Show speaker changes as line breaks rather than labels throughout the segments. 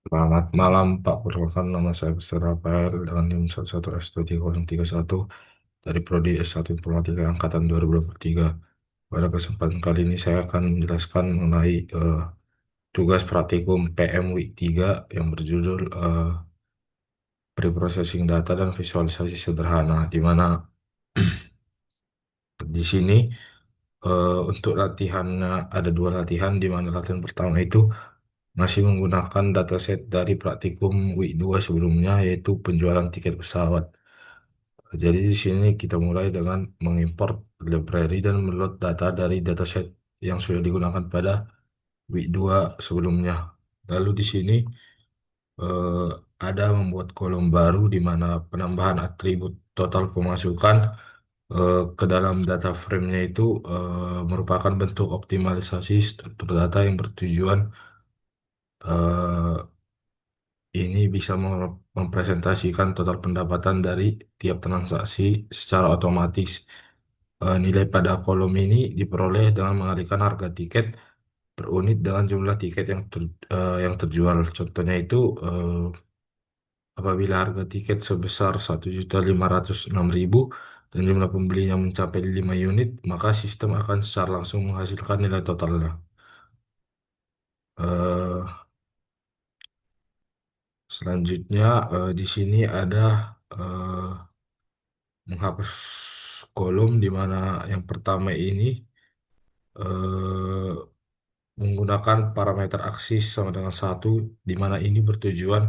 Selamat malam Pak. Perkenalkan nama saya Mr. Rafael dengan NIM 11S2301 dari Prodi S1 Informatika Angkatan 2023. Pada kesempatan kali ini saya akan menjelaskan mengenai tugas praktikum PM Week 3 yang berjudul Preprocessing Data dan Visualisasi Sederhana, di mana di sini untuk latihannya ada dua latihan, di mana latihan pertama itu masih menggunakan dataset dari praktikum Week 2 sebelumnya, yaitu penjualan tiket pesawat. Jadi di sini kita mulai dengan mengimport library dan meload data dari dataset yang sudah digunakan pada Week 2 sebelumnya. Lalu di sini eh, ada membuat kolom baru di mana penambahan atribut total pemasukan ke dalam data frame-nya itu merupakan bentuk optimalisasi struktur data yang bertujuan eh, ini bisa mempresentasikan total pendapatan dari tiap transaksi secara otomatis. Nilai pada kolom ini diperoleh dengan mengalihkan harga tiket per unit dengan jumlah tiket yang terjual. Contohnya itu apabila harga tiket sebesar 1.506.000 dan jumlah pembelinya mencapai 5 unit, maka sistem akan secara langsung menghasilkan nilai totalnya. Eh, Selanjutnya di sini ada eh, menghapus kolom di mana yang pertama ini eh, menggunakan parameter aksis sama dengan satu, di mana ini bertujuan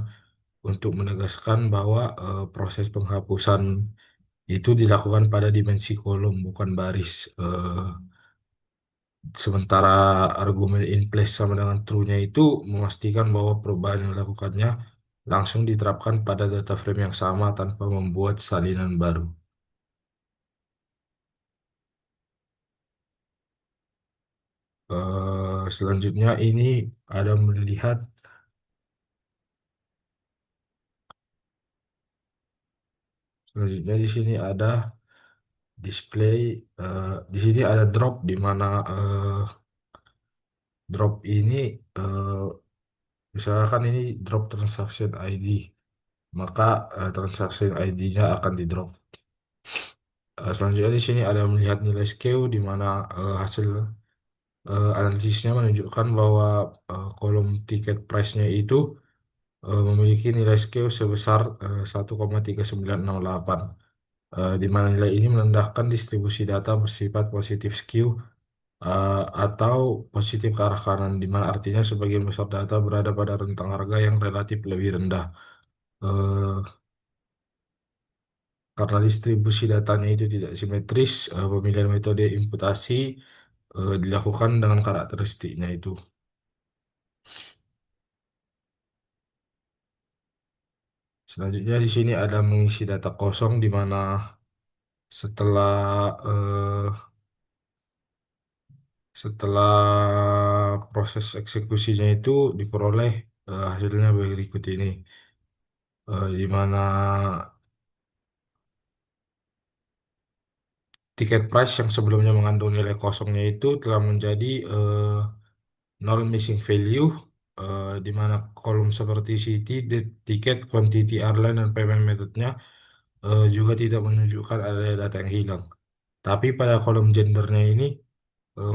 untuk menegaskan bahwa proses penghapusan itu dilakukan pada dimensi kolom, bukan baris. Sementara argumen in place sama dengan true-nya itu memastikan bahwa perubahan yang dilakukannya langsung diterapkan pada data frame yang sama tanpa membuat salinan baru. Selanjutnya ini ada melihat selanjutnya di sini ada display. Di sini ada drop di mana drop ini eh, misalkan ini drop transaction ID, maka transaction ID-nya akan di drop. Selanjutnya di sini ada melihat nilai skew di mana hasil analisisnya menunjukkan bahwa kolom tiket price-nya itu memiliki nilai skew sebesar 1,3968, di mana nilai ini menandakan distribusi data bersifat positif skew atau positif ke arah kanan, di mana artinya sebagian besar data berada pada rentang harga yang relatif lebih rendah. Eh, karena distribusi datanya itu tidak simetris, pemilihan metode imputasi dilakukan dengan karakteristiknya itu. Selanjutnya di sini ada mengisi data kosong, di mana setelah proses eksekusinya itu diperoleh hasilnya berikut ini. Di mana tiket price yang sebelumnya mengandung nilai kosongnya itu telah menjadi null missing value, di mana kolom seperti city, tiket, quantity, airline, dan payment methodnya juga tidak menunjukkan ada data yang hilang. Tapi pada kolom gendernya ini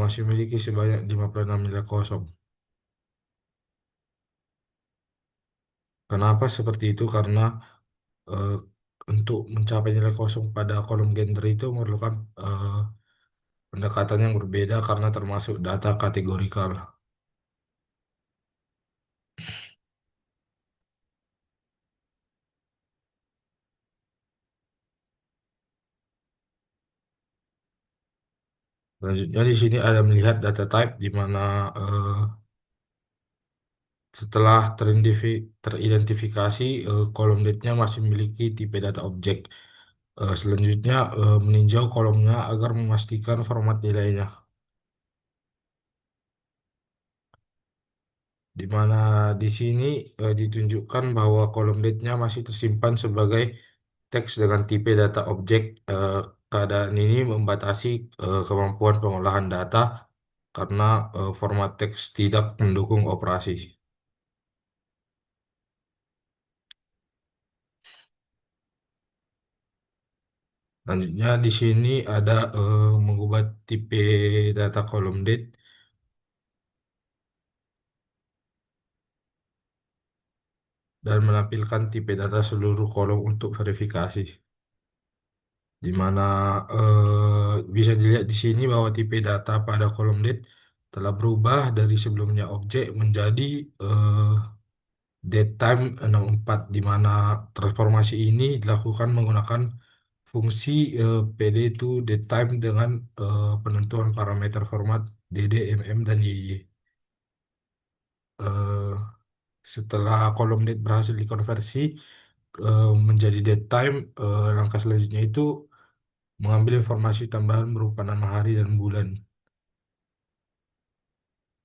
masih memiliki sebanyak 56 nilai kosong. Kenapa seperti itu? Karena eh, untuk mencapai nilai kosong pada kolom gender itu memerlukan pendekatan yang berbeda karena termasuk data kategorikal. Selanjutnya di sini ada melihat data type, di mana setelah teridentifikasi kolom date-nya masih memiliki tipe data objek. Selanjutnya meninjau kolomnya agar memastikan format nilainya, di mana di sini ditunjukkan bahwa kolom date-nya masih tersimpan sebagai teks dengan tipe data objek. Keadaan ini membatasi kemampuan pengolahan data karena format teks tidak mendukung operasi. Selanjutnya di sini ada mengubah tipe data kolom date dan menampilkan tipe data seluruh kolom untuk verifikasi. Di mana bisa dilihat di sini bahwa tipe data pada kolom date telah berubah dari sebelumnya objek menjadi eh, datetime 64, di mana transformasi ini dilakukan menggunakan fungsi PD to datetime dengan penentuan parameter format DD, MM, dan YY. Eh, Setelah kolom date berhasil dikonversi menjadi datetime, langkah selanjutnya itu mengambil informasi tambahan berupa nama hari dan bulan,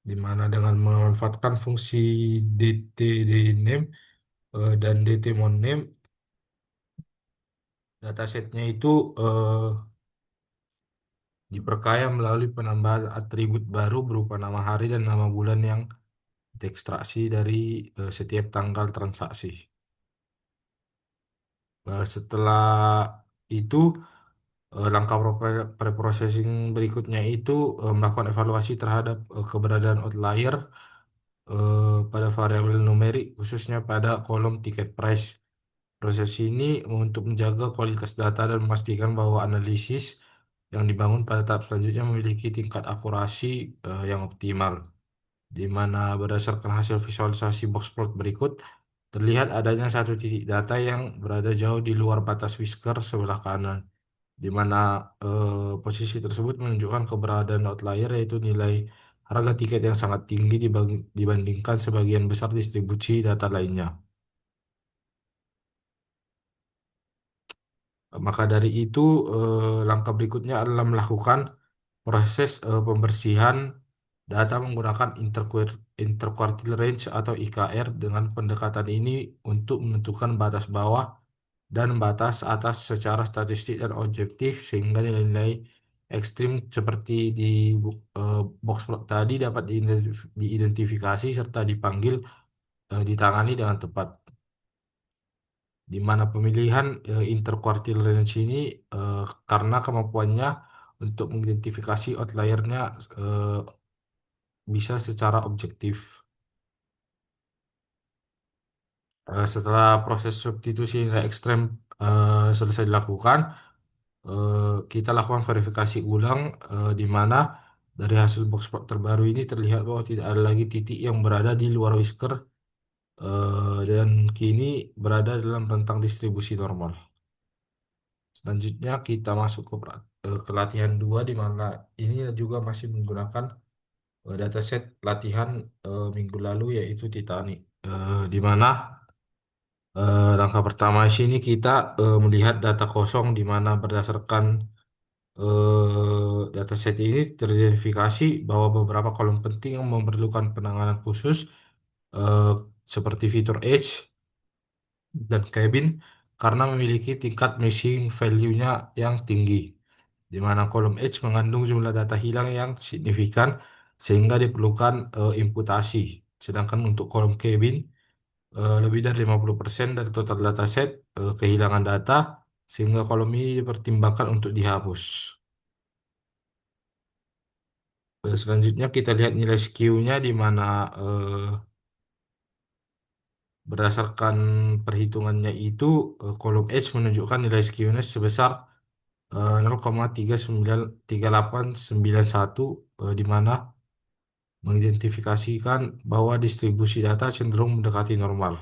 di mana dengan memanfaatkan fungsi DTDName dan DTMonName, datasetnya itu eh, diperkaya melalui penambahan atribut baru berupa nama hari dan nama bulan yang diekstraksi dari setiap tanggal transaksi. Setelah itu, langkah preprocessing berikutnya itu melakukan evaluasi terhadap keberadaan outlier pada variabel numerik, khususnya pada kolom ticket price. Proses ini untuk menjaga kualitas data dan memastikan bahwa analisis yang dibangun pada tahap selanjutnya memiliki tingkat akurasi yang optimal, di mana berdasarkan hasil visualisasi box plot berikut, terlihat adanya satu titik data yang berada jauh di luar batas whisker sebelah kanan, di mana posisi tersebut menunjukkan keberadaan outlier, yaitu nilai harga tiket yang sangat tinggi dibandingkan sebagian besar distribusi data lainnya. Maka dari itu, langkah berikutnya adalah melakukan proses pembersihan data menggunakan interquartile range atau IKR. Dengan pendekatan ini untuk menentukan batas bawah dan batas atas secara statistik dan objektif, sehingga nilai-nilai ekstrim seperti di box plot tadi dapat diidentifikasi serta ditangani dengan tepat, di mana pemilihan interquartile range ini karena kemampuannya untuk mengidentifikasi outliernya eh, bisa secara objektif. Setelah proses substitusi nilai ekstrem selesai dilakukan, kita lakukan verifikasi ulang, di mana dari hasil box plot terbaru ini terlihat bahwa tidak ada lagi titik yang berada di luar whisker dan kini berada dalam rentang distribusi normal. Selanjutnya kita masuk ke latihan 2, di mana ini juga masih menggunakan dataset latihan minggu lalu, yaitu Titanic. Di mana langkah pertama di sini kita melihat data kosong, di mana berdasarkan dataset ini teridentifikasi bahwa beberapa kolom penting yang memerlukan penanganan khusus eh, seperti fitur Edge dan Cabin karena memiliki tingkat missing value-nya yang tinggi, di mana kolom Edge mengandung jumlah data hilang yang signifikan sehingga diperlukan imputasi. Sedangkan untuk kolom Cabin, lebih dari 50% dari total dataset kehilangan data, sehingga kolom ini dipertimbangkan untuk dihapus. Selanjutnya kita lihat nilai skew-nya, di mana eh, berdasarkan perhitungannya itu kolom H menunjukkan nilai skew-nya sebesar 0,39891, di mana mengidentifikasikan bahwa distribusi data cenderung mendekati normal.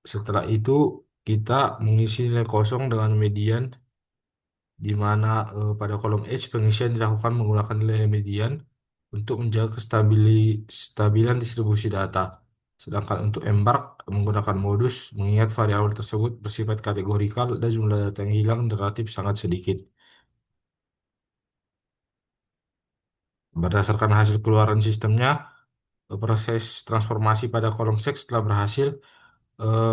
Setelah itu kita mengisi nilai kosong dengan median, di mana pada kolom H pengisian dilakukan menggunakan nilai median untuk menjaga kestabilan distribusi data. Sedangkan untuk embark menggunakan modus, mengingat variabel tersebut bersifat kategorikal dan jumlah data yang hilang relatif sangat sedikit. Berdasarkan hasil keluaran sistemnya, proses transformasi pada kolom seks telah berhasil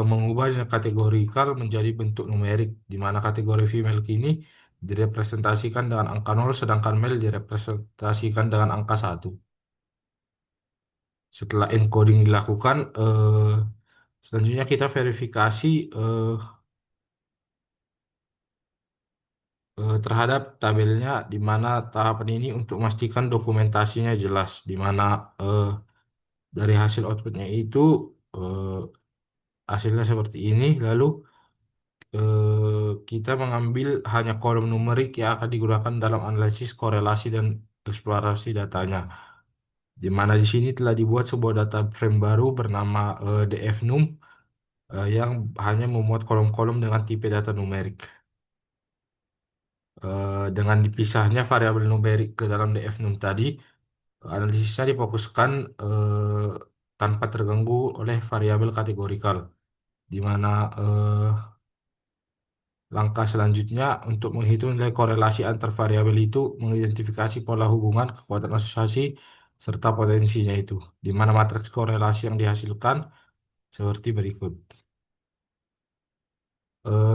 mengubah nilai kategorikal menjadi bentuk numerik, di mana kategori female kini direpresentasikan dengan angka 0, sedangkan male direpresentasikan dengan angka 1. Setelah encoding dilakukan, selanjutnya kita verifikasi terhadap tabelnya, di mana tahapan ini untuk memastikan dokumentasinya jelas, di mana eh, dari hasil outputnya itu eh, hasilnya seperti ini. Lalu kita mengambil hanya kolom numerik yang akan digunakan dalam analisis korelasi dan eksplorasi datanya. Di mana di sini telah dibuat sebuah data frame baru bernama dfnum yang hanya memuat kolom-kolom dengan tipe data numerik. Dengan dipisahnya variabel numerik ke dalam dfnum tadi, analisisnya difokuskan tanpa terganggu oleh variabel kategorikal, di mana langkah selanjutnya untuk menghitung nilai korelasi antar variabel itu mengidentifikasi pola hubungan, kekuatan asosiasi, serta potensinya itu, di mana matriks korelasi yang dihasilkan seperti berikut.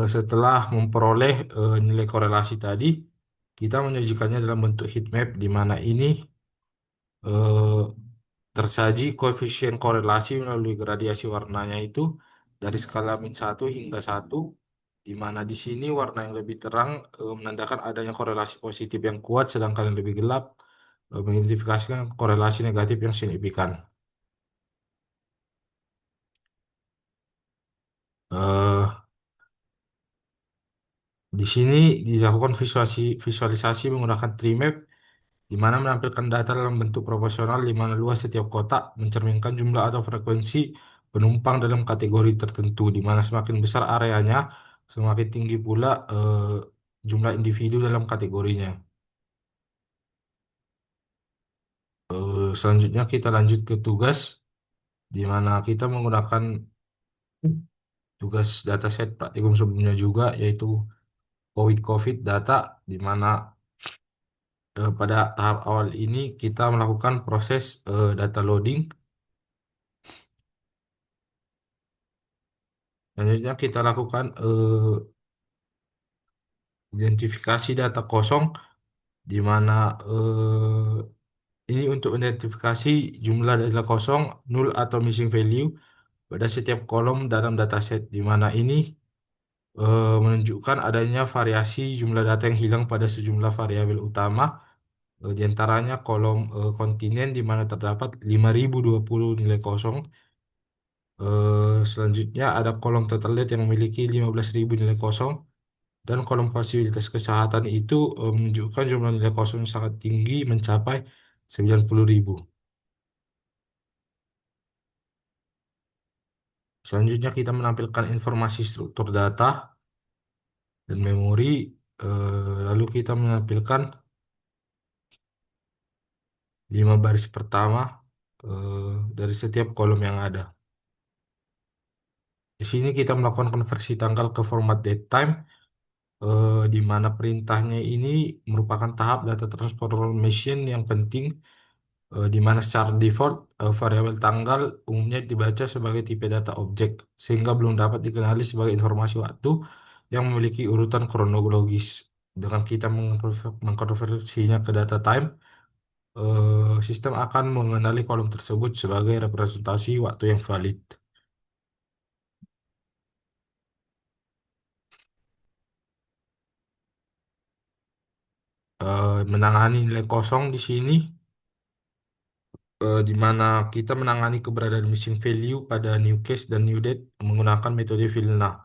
Setelah memperoleh nilai korelasi tadi, kita menyajikannya dalam bentuk heat map, di mana ini eh, tersaji koefisien korelasi melalui gradiasi warnanya itu dari skala -1 hingga 1, di mana di sini warna yang lebih terang menandakan adanya korelasi positif yang kuat, sedangkan yang lebih gelap mengidentifikasikan korelasi negatif yang signifikan. Eh, di sini dilakukan visualisasi menggunakan tree map, di mana menampilkan data dalam bentuk proporsional, di mana luas setiap kotak mencerminkan jumlah atau frekuensi penumpang dalam kategori tertentu, di mana semakin besar areanya, semakin tinggi pula jumlah individu dalam kategorinya. Selanjutnya kita lanjut ke tugas, di mana kita menggunakan tugas dataset praktikum sebelumnya juga, yaitu COVID data, di mana pada tahap awal ini kita melakukan proses data loading. Selanjutnya kita lakukan identifikasi data kosong, di mana ini untuk identifikasi jumlah data kosong, null atau missing value pada setiap kolom dalam dataset, di mana ini menunjukkan adanya variasi jumlah data yang hilang pada sejumlah variabel utama, di antaranya kolom kontinen, di mana terdapat 5020 nilai kosong. Selanjutnya ada kolom total date yang memiliki 15.000 nilai kosong, dan kolom fasilitas kesehatan itu menunjukkan jumlah nilai kosong yang sangat tinggi mencapai 90.000. Selanjutnya kita menampilkan informasi struktur data dan memori. Lalu kita menampilkan 5 baris pertama dari setiap kolom yang ada. Di sini kita melakukan konversi tanggal ke format datetime, di mana perintahnya ini merupakan tahap data transformation yang penting, di mana secara default variabel tanggal umumnya dibaca sebagai tipe data objek, sehingga belum dapat dikenali sebagai informasi waktu yang memiliki urutan kronologis. Dengan kita mengkonversinya ke data time, sistem akan mengenali kolom tersebut sebagai representasi waktu yang valid. Menangani nilai kosong di sini, di mana kita menangani keberadaan missing value pada new case dan new date menggunakan metode Vilna,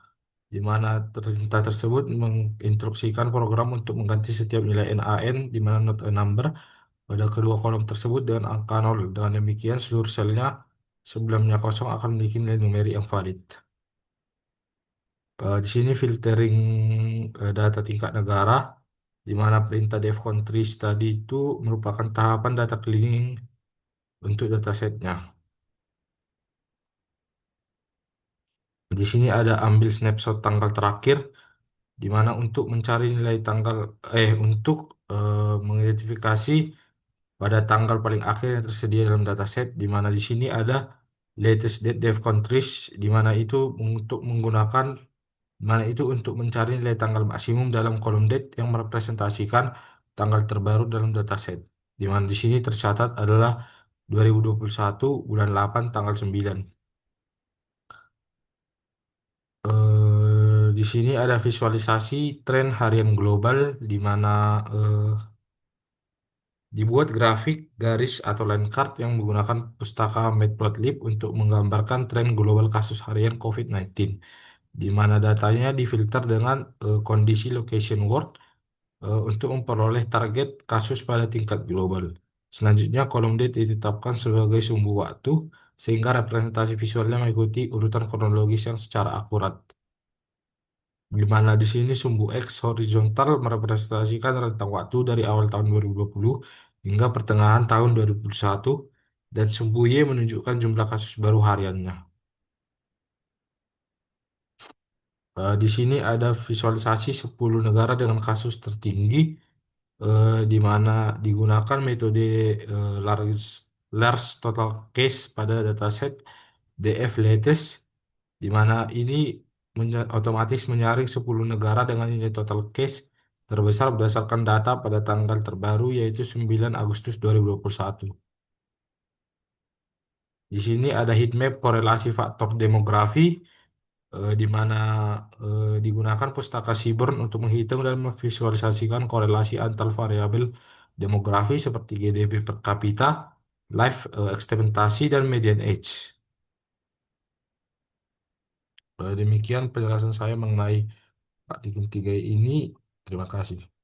di mana perintah tersebut menginstruksikan program untuk mengganti setiap nilai NaN, di mana not a number, pada kedua kolom tersebut dengan angka 0. Dengan demikian, seluruh selnya sebelumnya kosong akan memiliki nilai numerik yang valid. Di sini filtering data tingkat negara, di mana perintah def countries tadi itu merupakan tahapan data cleaning untuk datasetnya. Di sini ada ambil snapshot tanggal terakhir, di mana untuk mencari nilai tanggal, untuk mengidentifikasi pada tanggal paling akhir yang tersedia dalam dataset, di mana di sini ada latest date dev countries, di mana itu untuk menggunakan, di mana itu untuk mencari nilai tanggal maksimum dalam kolom date yang merepresentasikan tanggal terbaru dalam dataset, di mana di sini tercatat adalah 2021 bulan 8 tanggal 9. Di sini ada visualisasi tren harian global di mana eh, dibuat grafik, garis, atau line chart yang menggunakan pustaka Matplotlib untuk menggambarkan tren global kasus harian COVID-19, di mana datanya difilter dengan kondisi location word untuk memperoleh target kasus pada tingkat global. Selanjutnya, kolom date ditetapkan sebagai sumbu waktu, sehingga representasi visualnya mengikuti urutan kronologis yang secara akurat. Di mana di sini sumbu X horizontal merepresentasikan rentang waktu dari awal tahun 2020 hingga pertengahan tahun 2021, dan sumbu Y menunjukkan jumlah kasus baru hariannya. Di sini ada visualisasi 10 negara dengan kasus tertinggi, di mana digunakan metode large, large total case pada dataset DF latest, di mana ini otomatis menyaring 10 negara dengan nilai total case terbesar berdasarkan data pada tanggal terbaru, yaitu 9 Agustus 2021. Di sini ada heat map korelasi faktor demografi, di mana digunakan pustaka Seaborn untuk menghitung dan memvisualisasikan korelasi antar variabel demografi seperti GDP per kapita, life ekspektasi, dan median age. Demikian penjelasan saya mengenai praktikum 3 ini. Terima kasih.